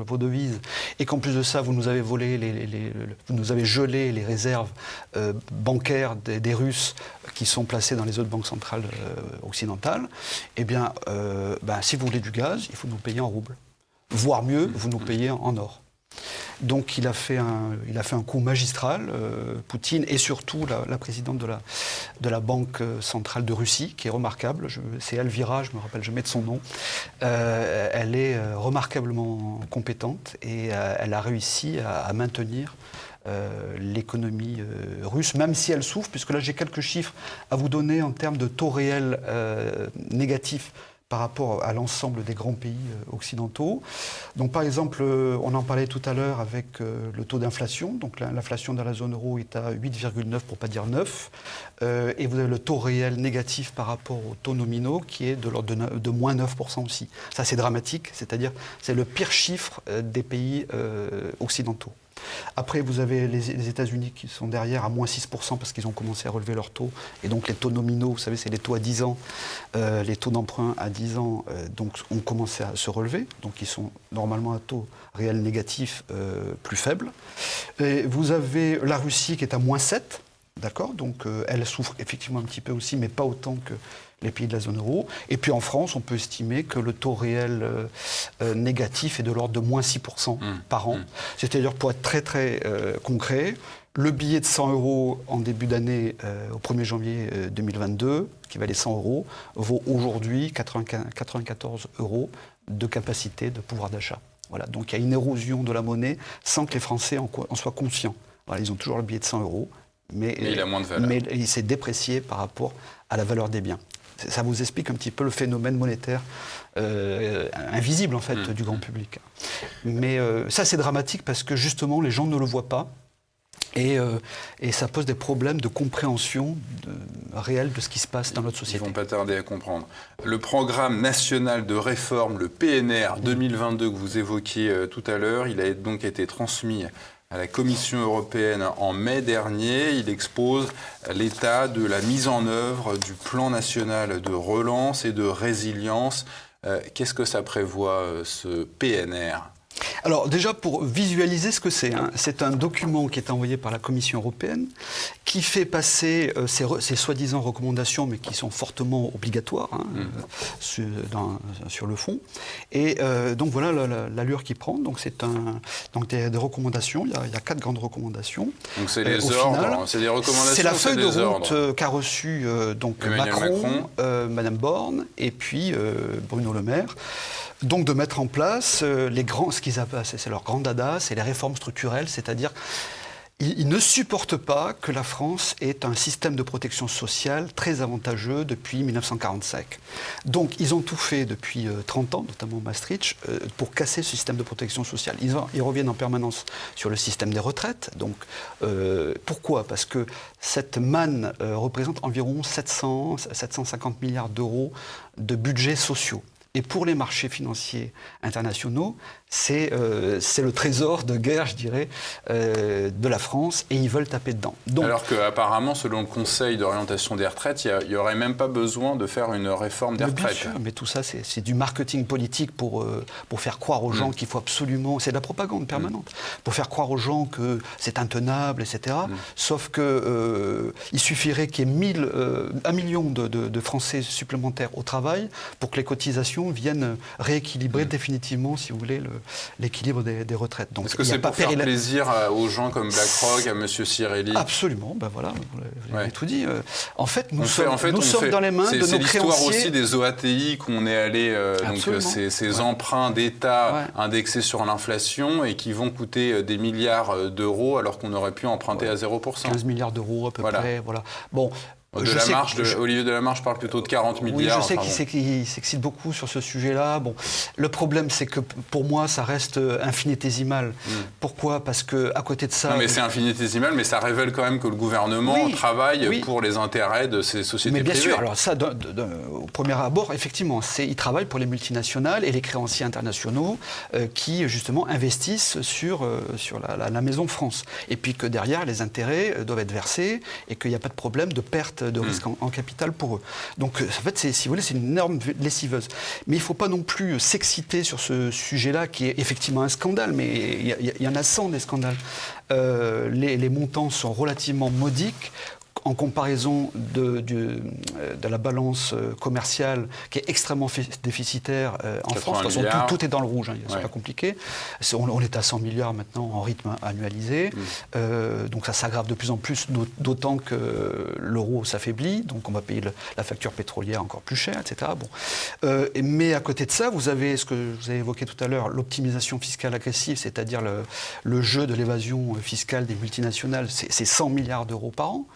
vos devises, et qu'en plus de ça, vous nous avez vous nous avez gelé les réserves bancaires des Russes qui sont placées dans les autres banques centrales occidentales, eh bien, si vous voulez du gaz, il faut nous payer en roubles. Voire mieux, vous nous payez en or. Donc il a fait un coup magistral, Poutine, et surtout la présidente de la Banque centrale de Russie, qui est remarquable, c'est Elvira, je me rappelle jamais de son nom. Elle est remarquablement compétente et elle a réussi à maintenir l'économie russe, même si elle souffre, puisque là j'ai quelques chiffres à vous donner en termes de taux réels négatifs par rapport à l'ensemble des grands pays occidentaux. Donc par exemple, on en parlait tout à l'heure avec le taux d'inflation. Donc l'inflation dans la zone euro est à 8,9 pour pas dire 9. Et vous avez le taux réel négatif par rapport aux taux nominaux qui est de l'ordre de moins 9% aussi. Ça c'est dramatique, c'est-à-dire c'est le pire chiffre des pays occidentaux. Après, vous avez les États-Unis qui sont derrière à moins 6% parce qu'ils ont commencé à relever leurs taux. Et donc les taux nominaux, vous savez, c'est les taux à 10 ans, les taux d'emprunt à 10 ans, donc ont commencé à se relever. Donc ils sont normalement à taux réel négatif plus faible. Et vous avez la Russie qui est à moins 7, d'accord ? Donc elle souffre effectivement un petit peu aussi, mais pas autant que les pays de la zone euro. Et puis en France, on peut estimer que le taux réel négatif est de l'ordre de moins 6% par an. C'est-à-dire, pour être très très concret, le billet de 100 € en début d'année, au 1er janvier 2022, qui valait 100 €, vaut aujourd'hui 94 € de capacité de pouvoir d'achat. Voilà. Donc il y a une érosion de la monnaie sans que les Français en soient conscients. Voilà, ils ont toujours le billet de 100 €, mais il a moins de valeur. Mais il s'est déprécié par rapport à la valeur des biens. Ça vous explique un petit peu le phénomène monétaire invisible en fait du grand public. Mais ça c'est dramatique parce que justement les gens ne le voient pas et ça pose des problèmes de compréhension réelle de ce qui se passe dans notre société. Ils ne vont pas tarder à comprendre. Le programme national de réforme, le PNR 2022 que vous évoquiez tout à l'heure, il a donc été transmis à la Commission européenne en mai dernier. Il expose l'état de la mise en œuvre du plan national de relance et de résilience. Qu'est-ce que ça prévoit, ce PNR ? Alors déjà, pour visualiser ce que c'est un document qui est envoyé par la Commission européenne qui fait passer ces soi-disant recommandations, mais qui sont fortement obligatoires sur le fond. Et donc voilà l'allure qu'il prend. Donc donc des recommandations. Il y a 4 grandes recommandations. Donc c'est les ordres, c'est des recommandations. C'est la feuille de route qu'a reçue Macron, Madame Borne et puis Bruno Le Maire. Donc de mettre en place ce qu'ils appellent, c'est leur grand dada, c'est les réformes structurelles, c'est-à-dire Ils ne supportent pas que la France ait un système de protection sociale très avantageux depuis 1945. Donc ils ont tout fait depuis 30 ans, notamment Maastricht, pour casser ce système de protection sociale. Ils reviennent en permanence sur le système des retraites. Donc, pourquoi ? Parce que cette manne représente environ 750 milliards d'euros de budgets sociaux. Et pour les marchés financiers internationaux, c'est le trésor de guerre, je dirais, de la France, et ils veulent taper dedans. Donc, alors qu'apparemment, selon le Conseil d'orientation des retraites, il n'y aurait même pas besoin de faire une réforme des retraites. Bien sûr, mais tout ça, c'est du marketing politique pour faire croire aux gens qu'il faut absolument... C'est de la propagande permanente. Pour faire croire aux gens que c'est intenable, etc. Sauf qu'il suffirait qu'il y ait 1 million de Français supplémentaires au travail pour que les cotisations viennent rééquilibrer définitivement, si vous voulez, l'équilibre des retraites. Donc, est-ce que c'est pour faire plaisir aux gens comme BlackRock, à M. Cirelli ? Absolument, ben voilà, vous avez tout dit. En fait, nous sommes dans les mains de nos créanciers. C'est l'histoire aussi des OATI qu'on est allé, donc ces emprunts d'État indexés sur l'inflation et qui vont coûter des milliards d'euros alors qu'on aurait pu emprunter à 0%. 15 milliards d'euros à peu près, voilà. Bon, Olivier Delamarche parle plutôt de 40 milliards. Oui, je sais qu'il s'excite beaucoup sur ce sujet-là. Bon, le problème, c'est que pour moi, ça reste infinitésimal. Pourquoi ? Parce qu'à côté de ça... Non, mais c'est infinitésimal, mais ça révèle quand même que le gouvernement travaille pour les intérêts de ces sociétés privées. Mais bien sûr, alors ça, au premier abord, effectivement, il travaille pour les multinationales et les créanciers internationaux qui, justement, investissent sur la maison France. Et puis que derrière, les intérêts doivent être versés et qu'il n'y a pas de problème de perte de risque en capital pour eux. Donc, en fait, si vous voulez, c'est une énorme lessiveuse. Mais il ne faut pas non plus s'exciter sur ce sujet-là, qui est effectivement un scandale, mais il y en a 100 des scandales. Les montants sont relativement modiques en comparaison de la balance commerciale qui est extrêmement déficitaire en France. De toute façon, tout est dans le rouge, c'est pas compliqué. On est à 100 milliards maintenant en rythme annualisé. Donc ça s'aggrave de plus en plus, d'autant que l'euro s'affaiblit, donc on va payer la facture pétrolière encore plus cher, etc. Bon. Mais à côté de ça, vous avez ce que vous avez évoqué tout à l'heure, l'optimisation fiscale agressive, c'est-à-dire le jeu de l'évasion fiscale des multinationales, c'est 100 milliards d'euros par an.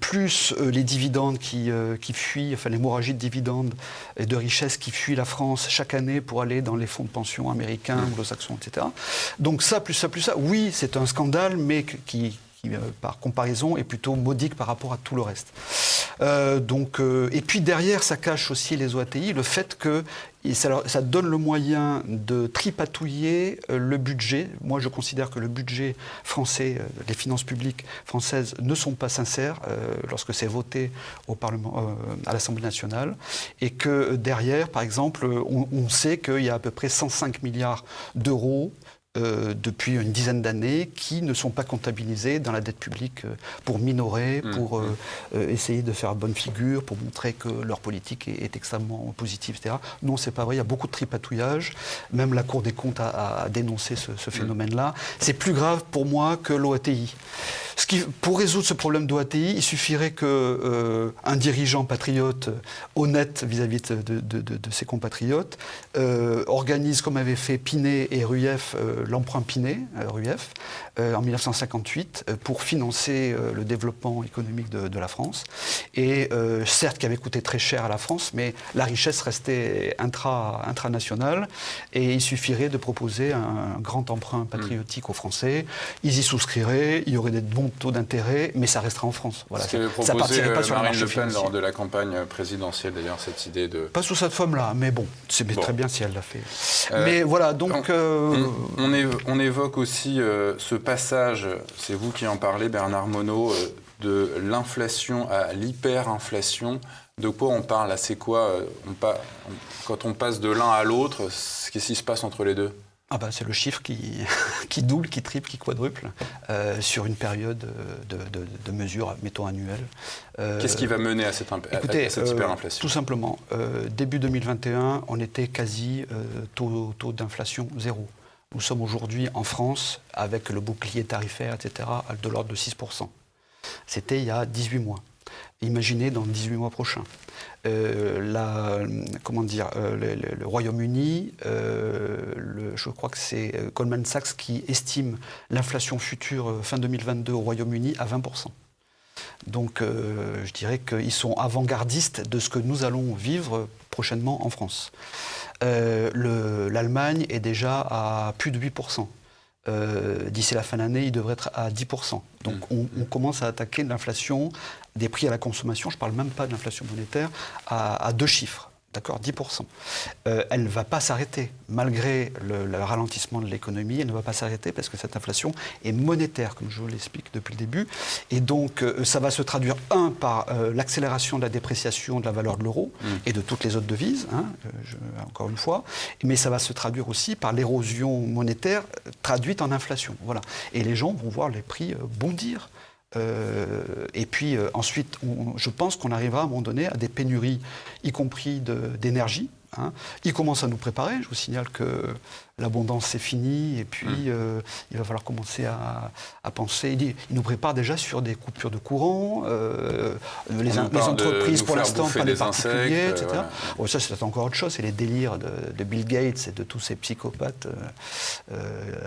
Plus les dividendes qui fuient, enfin l'hémorragie de dividendes et de richesses qui fuient la France chaque année pour aller dans les fonds de pension américains, anglo-saxons, etc. Donc ça, plus ça, oui, c'est un scandale, mais qui par comparaison, est plutôt modique par rapport à tout le reste. Et puis derrière, ça cache aussi les OATI, le fait que ça donne le moyen de tripatouiller le budget. Moi, je considère que le budget français, les finances publiques françaises ne sont pas sincères lorsque c'est voté au Parlement, à l'Assemblée nationale, et que derrière, par exemple, on sait qu'il y a à peu près 105 milliards d'euros depuis une dizaine d'années qui ne sont pas comptabilisés dans la dette publique pour minorer, pour essayer de faire bonne figure, pour montrer que leur politique est extrêmement positive, etc. Non, c'est pas vrai, il y a beaucoup de tripatouillage. Même la Cour des comptes a dénoncé ce phénomène-là. C'est plus grave pour moi que l'OATI. Pour résoudre ce problème d'OATI, il suffirait qu'un dirigeant patriote honnête vis-à-vis de ses compatriotes organise, comme avait fait Pinet et Rueff, l'emprunt Pinet-Rueff, en 1958, pour financer le développement économique de la France. Et certes, qui avait coûté très cher à la France, mais la richesse restait intranationale. Et il suffirait de proposer un grand emprunt patriotique aux Français. Ils y souscriraient, il y aurait des bons taux d'intérêt, mais ça restera en France. Voilà, ce qu'avait proposé Marine Le Pen lors de la campagne présidentielle, d'ailleurs, cette idée de... Pas sous cette forme-là, mais bon, c'est très bien si elle l'a fait. Mais voilà, donc... On évoque aussi ce passage, c'est vous qui en parlez, Bernard Monod, de l'inflation à l'hyperinflation. De quoi on parle là ? C'est quoi quand on passe de l'un à l'autre, qu'est-ce qui se passe entre les deux ? C'est le chiffre qui double, qui triple, qui quadruple sur une période de mesures, mettons, annuelles. Qu'est-ce qui va mener à cette hyperinflation ? Tout simplement, début 2021, on était quasi taux d'inflation zéro. Nous sommes aujourd'hui en France, avec le bouclier tarifaire, etc., de l'ordre de 6%. C'était il y a 18 mois. imaginée dans 18 mois prochains. Le Royaume-Uni, je crois que c'est Goldman Sachs qui estime l'inflation future fin 2022 au Royaume-Uni à 20%. Donc je dirais qu'ils sont avant-gardistes de ce que nous allons vivre prochainement en France. L'Allemagne est déjà à plus de 8%. D'ici la fin d'année, il devrait être à 10%. Donc on commence à attaquer l'inflation des prix à la consommation, je ne parle même pas de l'inflation monétaire, à 2 chiffres. D'accord, 10%. Elle ne va pas s'arrêter. Malgré le ralentissement de l'économie, elle ne va pas s'arrêter parce que cette inflation est monétaire, comme je vous l'explique depuis le début. Et donc, ça va se traduire, par l'accélération de la dépréciation de la valeur de l'euro et de toutes les autres devises, encore une fois. Mais ça va se traduire aussi par l'érosion monétaire traduite en inflation. Voilà. Et les gens vont voir les prix bondir. Et puis ensuite, je pense qu'on arrivera à un moment donné à des pénuries, y compris d'énergie. Ils commencent à nous préparer. Je vous signale que l'abondance c'est fini et puis il va falloir commencer à penser. Ils nous préparent déjà sur des coupures de courant, les entreprises pour l'instant, pas les particuliers, etc. Voilà. Oh, ça c'est encore autre chose, c'est les délires de Bill Gates et de tous ces psychopathes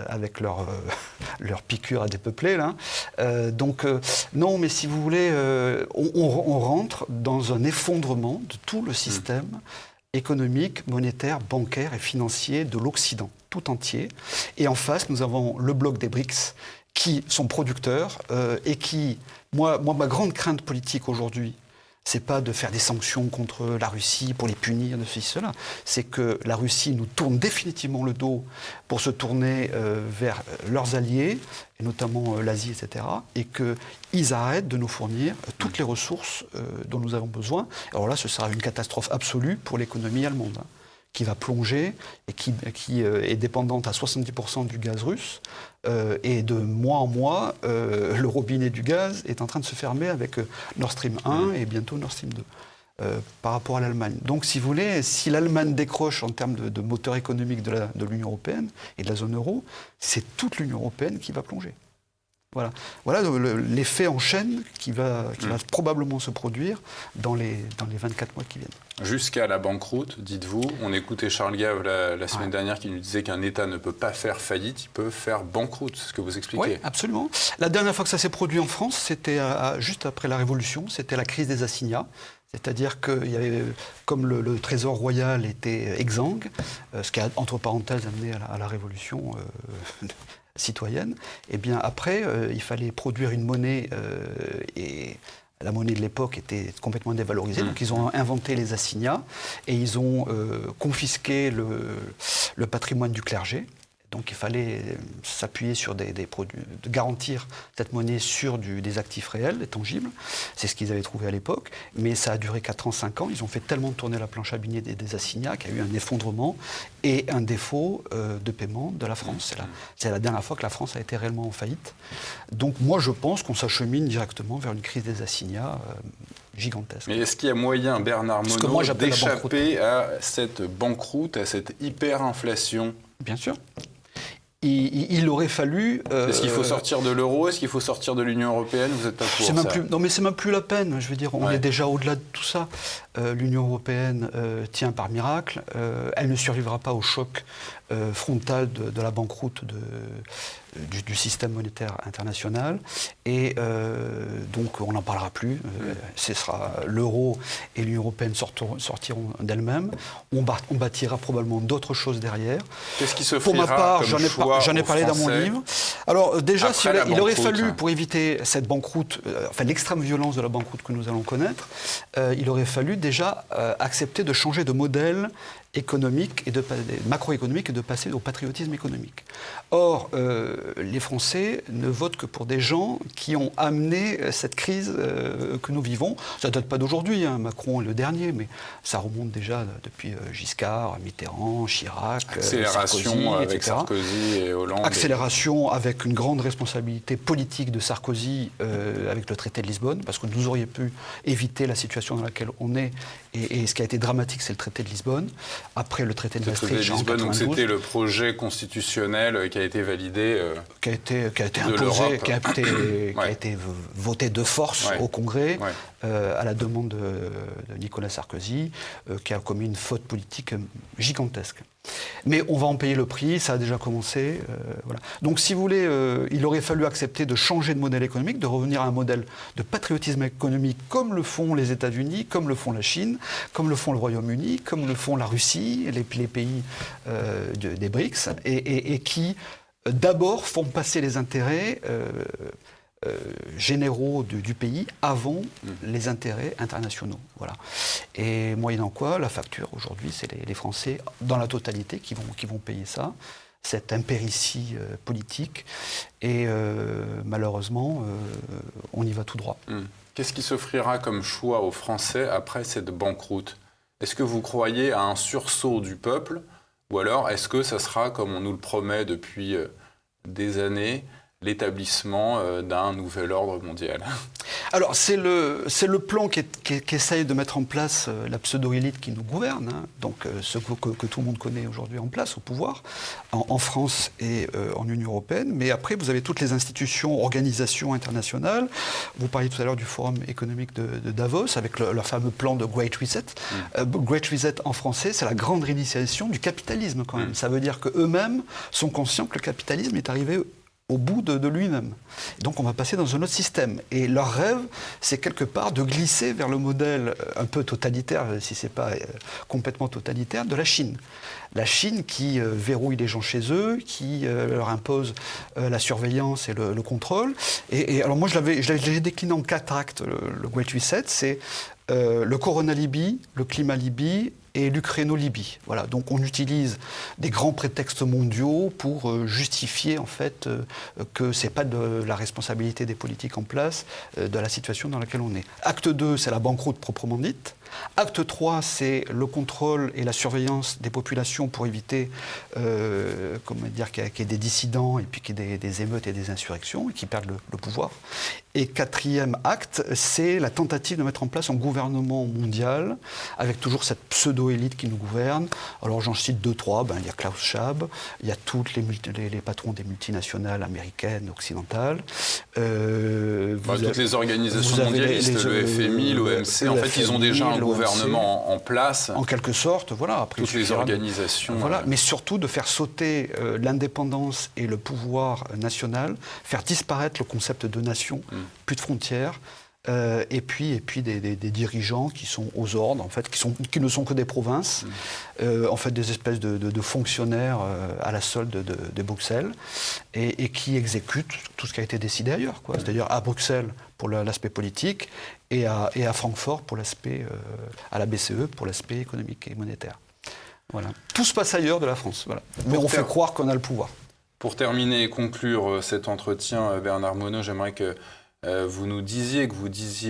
avec leur piqûre à dépeupler. Là. Non, mais si vous voulez, on rentre dans un effondrement de tout le système économique, monétaire, bancaire et financier de l'Occident tout entier. Et en face, nous avons le bloc des BRICS qui sont producteurs et qui, moi, ma grande crainte politique aujourd'hui, c'est pas de faire des sanctions contre la Russie pour les punir, de ceci, cela. C'est que la Russie nous tourne définitivement le dos pour se tourner vers leurs alliés, et notamment l'Asie, etc. Et qu'ils arrêtent de nous fournir toutes les ressources dont nous avons besoin. Alors là, ce sera une catastrophe absolue pour l'économie allemande, qui va plonger et qui est dépendante à 70% du gaz russe. Et de mois en mois, le robinet du gaz est en train de se fermer avec Nord Stream 1 et bientôt Nord Stream 2 par rapport à l'Allemagne. Donc, si vous voulez, si l'Allemagne décroche en termes de moteur économique de l'Union européenne et de la zone euro, c'est toute l'Union européenne qui va plonger. Voilà l'effet en chaîne qui va probablement se produire dans les 24 mois qui viennent. Jusqu'à la banqueroute, dites-vous. On écoutait Charles Gave la semaine dernière qui nous disait qu'un État ne peut pas faire faillite, il peut faire banqueroute. C'est ce que vous expliquez. Oui, absolument. La dernière fois que ça s'est produit en France, c'était juste après la Révolution, c'était la crise des assignats. C'est-à-dire que il y avait, comme le Trésor royal était exsangue, ce qui a, entre parenthèses, amené à la Révolution citoyenne, et bien après, il fallait produire une monnaie et la monnaie de l'époque était complètement dévalorisée, donc ils ont inventé les assignats et ils ont confisqué le patrimoine du clergé. Donc il fallait s'appuyer sur des produits, de garantir cette monnaie sur des actifs réels, des tangibles. C'est ce qu'ils avaient trouvé à l'époque. Mais ça a duré 4 ans, 5 ans. Ils ont fait tellement tourner la planche à billets des assignats qu'il y a eu un effondrement et un défaut de paiement de la France. C'est la dernière fois que la France a été réellement en faillite. Donc moi je pense qu'on s'achemine directement vers une crise des assignats gigantesque. Mais est-ce qu'il y a moyen, Bernard Monod, d'échapper à cette banqueroute, à cette hyperinflation ? Bien sûr. Il aurait fallu... Est-ce qu'il faut sortir de l'euro ? Est-ce qu'il faut sortir de l'Union européenne ? Vous n'êtes pas pour ça ? Non, mais c'est même plus la peine. Je veux dire, on est déjà au-delà de tout ça. L'Union européenne tient par miracle. Elle ne survivra pas au choc frontal de la banqueroute du système monétaire international. Et donc, on n'en parlera plus. Ce sera l'euro et l'Union européenne sortiront d'elles-mêmes. On bâtira probablement d'autres choses derrière. Qu'est-ce qui se Pour ma part, j'en ai parlé dans mon Français, livre. Alors déjà, il aurait fallu, hein, pour éviter cette banqueroute, l'extrême violence de la banqueroute que nous allons connaître, il aurait fallu déjà accepter de changer de modèle économique et macroéconomique et de passer au patriotisme économique. Or, les Français ne votent que pour des gens qui ont amené cette crise que nous vivons. Ça ne date pas d'aujourd'hui, hein. Macron est le dernier, mais ça remonte déjà depuis Giscard, Mitterrand, Chirac, Accélération avec etc. Sarkozy et Hollande. Accélération avec une grande responsabilité politique de Sarkozy avec le traité de Lisbonne, parce que nous aurions pu éviter la situation dans laquelle on est, et ce qui a été dramatique, c'est le traité de Lisbonne. après le traité de Le traité Maastricht de en Lisbonne, donc 92. c'était le projet constitutionnel qui a été validé Qui a été de imposé, l'Europe. qui a été voté de force au Congrès, à la demande de Nicolas Sarkozy, qui a commis une faute politique gigantesque. Mais on va en payer le prix, ça a déjà commencé. Voilà. Donc si vous voulez, il aurait fallu accepter de changer de modèle économique, de revenir à un modèle de patriotisme économique comme le font les États-Unis, comme le font la Chine, comme le font le Royaume-Uni, comme le font la Russie, les pays des BRICS, et qui d'abord font passer les intérêts généraux du pays avant les intérêts internationaux. Voilà. Et moyennant quoi, la facture aujourd'hui, c'est les Français dans la totalité qui vont payer ça, cette impéritie politique. Et malheureusement, on y va tout droit. Qu'est-ce qui s'offrira comme choix aux Français après cette banqueroute ? Est-ce que vous croyez à un sursaut du peuple ? Ou alors, est-ce que ça sera, comme on nous le promet depuis des années, l'établissement d'un nouvel ordre mondial? Alors, c'est le plan qu'essaye de mettre en place la pseudo-élite qui nous gouverne, hein, donc ce que tout le monde connaît aujourd'hui en place, au pouvoir, en France et en Union européenne. Mais après, vous avez toutes les institutions, organisations internationales. Vous parliez tout à l'heure du Forum économique de Davos, avec leur fameux plan de Great Reset. Great Reset en français, c'est la grande réinitialisation du capitalisme, quand même. Ça veut dire qu'eux-mêmes sont conscients que le capitalisme est arrivé au bout de lui-même. Donc on va passer dans un autre système. Et leur rêve, c'est quelque part de glisser vers le modèle un peu totalitaire, si ce n'est pas complètement totalitaire, de la Chine. La Chine qui verrouille les gens chez eux, qui leur impose la surveillance et le contrôle. Et alors moi, j'ai décliné en 4 actes le Great Reset. C'est le Corona-Libye, le climat-Libye et l'Ukraino-Libye. Voilà, donc on utilise des grands prétextes mondiaux pour justifier en fait que c'est pas de la responsabilité des politiques en place de la situation dans laquelle on est. Acte 2, c'est la banqueroute proprement dite. Acte 3, c'est le contrôle et la surveillance des populations pour éviter qu'il y ait des dissidents et puis qu'il y ait des émeutes et des insurrections et qui perdent le pouvoir. Et 4e acte, c'est la tentative de mettre en place un gouvernement mondial avec toujours cette pseudo-élite qui nous gouverne. Alors j'en cite 2-3, il y a Klaus Schwab, il y a tous les patrons des multinationales américaines, occidentales. Toutes les organisations mondialistes, le FMI, l'OMC, en fait, ils ont déjà un gouvernement en place. En quelque sorte, voilà. Après, toutes les organisations. Voilà, mais surtout de faire sauter l'indépendance et le pouvoir national, faire disparaître le concept de nation, plus de frontières. Et puis des dirigeants qui sont aux ordres, en fait, qui ne sont que des provinces, en fait des espèces de fonctionnaires à la solde de Bruxelles, et qui exécutent tout ce qui a été décidé ailleurs, quoi. C'est-à-dire à Bruxelles pour l'aspect politique et à Francfort pour l'aspect, à la BCE pour l'aspect économique et monétaire. Voilà. Tout se passe ailleurs de la France, voilà. Mais on fait croire qu'on a le pouvoir. Pour terminer et conclure cet entretien, Bernard Monod, j'aimerais que vous nous disiez,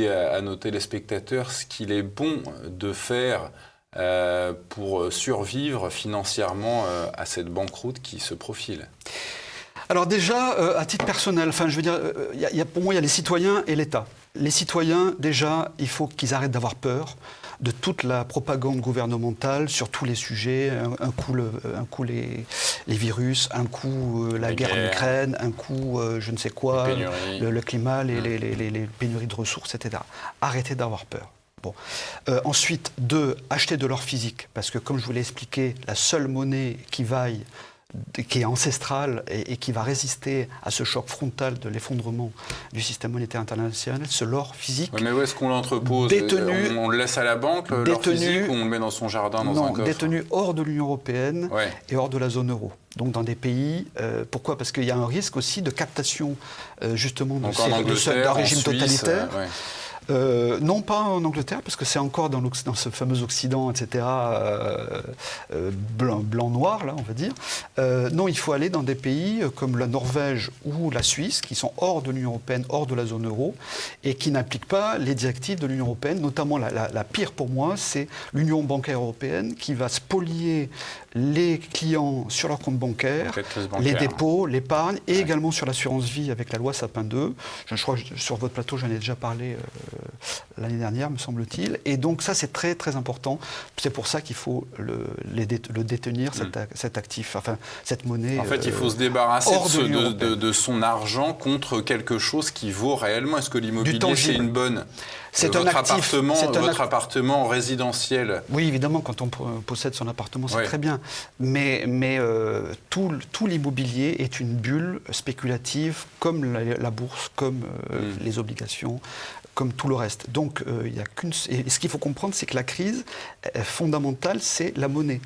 à nos téléspectateurs ce qu'il est bon de faire pour survivre financièrement à cette banqueroute qui se profile. Alors déjà, à titre personnel, pour moi, il y a les citoyens et l'État. Les citoyens, déjà, il faut qu'ils arrêtent d'avoir peur de toute la propagande gouvernementale sur tous les sujets. Un coup les virus, un coup la guerre en Ukraine, un coup je ne sais quoi, le climat, les pénuries de ressources, etc. Arrêtez d'avoir peur. Bon. Ensuite, 2, acheter de l'or physique. Parce que, comme je vous l'ai expliqué, la seule monnaie qui vaille, qui est ancestrale et qui va résister à ce choc frontal de l'effondrement du système monétaire international, c'est l'or physique. Ouais, mais où est-ce qu'on l'entrepose ? On le laisse à la banque, l'or physique, ou on le met dans son jardin, dans un coffre ? Détenu hors de l'Union européenne et hors de la zone euro. Donc dans des pays... pourquoi ? Parce qu'il y a un risque aussi de captation justement d'un régime totalitaire. Non, pas en Angleterre, parce que c'est encore dans ce fameux Occident, etc., blanc-noir, là, on va dire. Non, il faut aller dans des pays comme la Norvège ou la Suisse, qui sont hors de l'Union européenne, hors de la zone euro, et qui n'appliquent pas les directives de l'Union européenne. Notamment, la pire pour moi, c'est l'Union bancaire européenne, qui va spolier les clients sur leur compte bancaire, les dépôts, l'épargne, et également sur l'assurance vie avec la loi Sapin 2. Je crois que sur votre plateau, j'en ai déjà parlé l'année dernière, me semble-t-il. Et donc ça, c'est très très important. C'est pour ça qu'il faut le détenir, cet actif, enfin cette monnaie. En fait, il faut se débarrasser de son argent contre quelque chose qui vaut réellement. Est-ce que l'immobilier, c'est une bonne... C'est votre appartement résidentiel. Oui, évidemment, quand on possède son appartement, c'est très bien. Mais tout l'immobilier est une bulle spéculative, comme la bourse, comme les obligations, comme tout le reste. Donc, il y a qu'une. Et ce qu'il faut comprendre, c'est que la crise fondamentale, c'est la monnaie.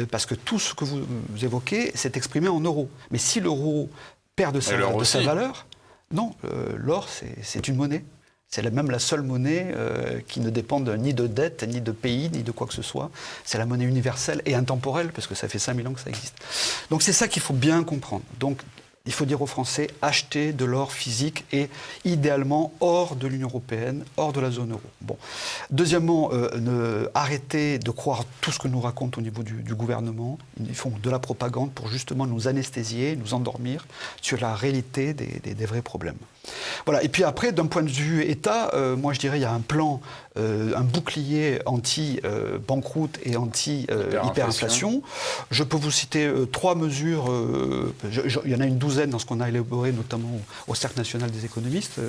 Parce que tout ce que vous évoquez, c'est exprimé en euros. Mais si l'euro perd de sa valeur, non, l'or, c'est une monnaie. C'est même la seule monnaie qui ne dépend ni de dette, ni de pays, ni de quoi que ce soit. C'est la monnaie universelle et intemporelle, parce que ça fait 5000 ans que ça existe. Donc c'est ça qu'il faut bien comprendre. Donc il faut dire aux Français, achetez de l'or physique et idéalement hors de l'Union européenne, hors de la zone euro. Bon. Deuxièmement, arrêtez de croire tout ce que nous racontent au niveau du gouvernement. Ils font de la propagande pour justement nous anesthésier, nous endormir sur la réalité des vrais problèmes. Voilà. Et puis après, d'un point de vue État, moi je dirais il y a un plan, un bouclier anti-banqueroute et anti-hyperinflation. Je peux vous citer 3 mesures, il y en a une douzaine dans ce qu'on a élaboré notamment au Cercle national des économistes,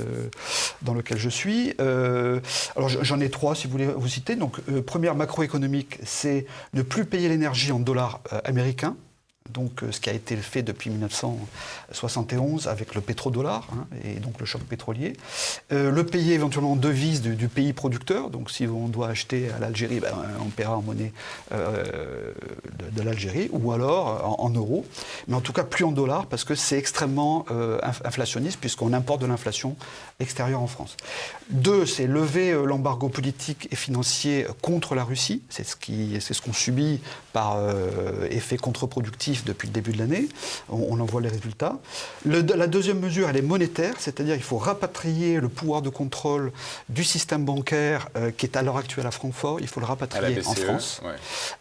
dans lequel je suis. Alors j'en ai 3 si vous voulez vous citer. Donc première macroéconomique, c'est ne plus payer l'énergie en dollars américains. Donc, ce qui a été fait depuis 1971 avec le pétrodollar et donc le choc pétrolier. Le payer éventuellement en devise du pays producteur. Donc, si on doit acheter à l'Algérie, on paiera en monnaie de l'Algérie ou alors en euros. Mais en tout cas, plus en dollars parce que c'est extrêmement inflationniste puisqu'on importe de l'inflation extérieure en France. 2, c'est lever l'embargo politique et financier contre la Russie. C'est ce qu'on subit par effet contre-productif depuis le début de l'année. On en voit les résultats. La deuxième mesure, elle est monétaire, c'est-à-dire qu'il faut rapatrier le pouvoir de contrôle du système bancaire qui est à l'heure actuelle à Francfort. Il faut le rapatrier en France,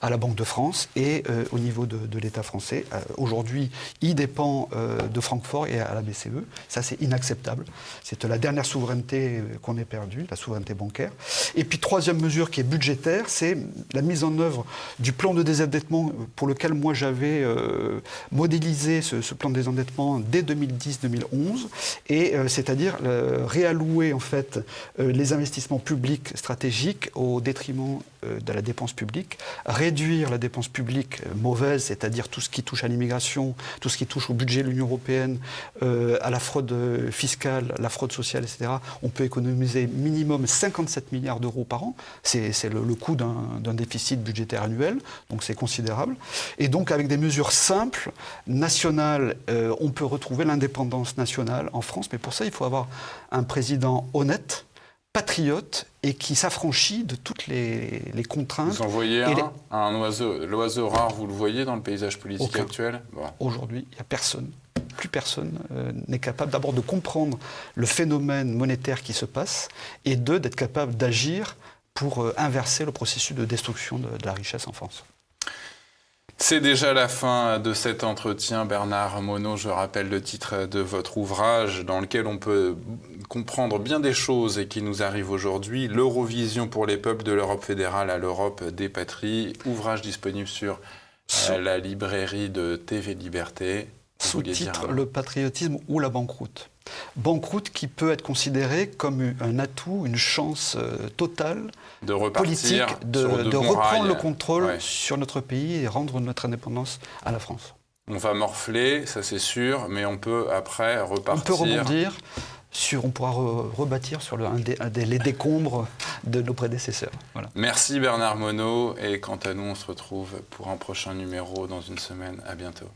à la Banque de France et au niveau de l'État français. Aujourd'hui, il dépend de Francfort et à la BCE. Ça, c'est inacceptable. C'est la dernière souveraineté qu'on ait perdue, la souveraineté bancaire. Et puis, troisième mesure qui est budgétaire, c'est la mise en œuvre du plan de désendettement pour lequel moi j'avais modélisé ce plan de désendettement dès 2010-2011, et c'est-à-dire réallouer en fait les investissements publics stratégiques au détriment de la dépense publique, réduire la dépense publique mauvaise, c'est-à-dire tout ce qui touche à l'immigration, tout ce qui touche au budget de l'Union européenne, à la fraude fiscale, la fraude sociale, etc. On peut économiser minimum 57 milliards d'euros par an. C'est le coût d'un déficit budgétaire annuel, donc c'est considérable. Et donc avec des mesures simples, nationales, on peut retrouver l'indépendance nationale en France, mais pour ça il faut avoir un président honnête, patriote et qui s'affranchit de toutes les contraintes. Vous en voyez un oiseau, l'oiseau rare, vous le voyez dans le paysage politique actuel ? Aujourd'hui, il n'y a personne, plus personne n'est capable d'abord de comprendre le phénomène monétaire qui se passe et d'être capable d'agir pour inverser le processus de destruction de la richesse en France. C'est déjà la fin de cet entretien. Bernard Monod, je rappelle le titre de votre ouvrage dans lequel on peut comprendre bien des choses et qui nous arrivent aujourd'hui. L'Eurovision pour les peuples de l'Europe fédérale à l'Europe des patries. Ouvrage disponible sur la librairie de TV Liberté. Sous-titre Le patriotisme ou la banqueroute. Banqueroute qui peut être considérée comme un atout, une chance totale, de politique, de reprendre le contrôle sur notre pays et rendre notre indépendance à la France. On va morfler, ça c'est sûr, mais on peut après repartir. On peut rebondir, on pourra rebâtir sur les décombres de nos prédécesseurs. Voilà. Merci Bernard Monod, et quant à nous, on se retrouve pour un prochain numéro dans une semaine. À bientôt.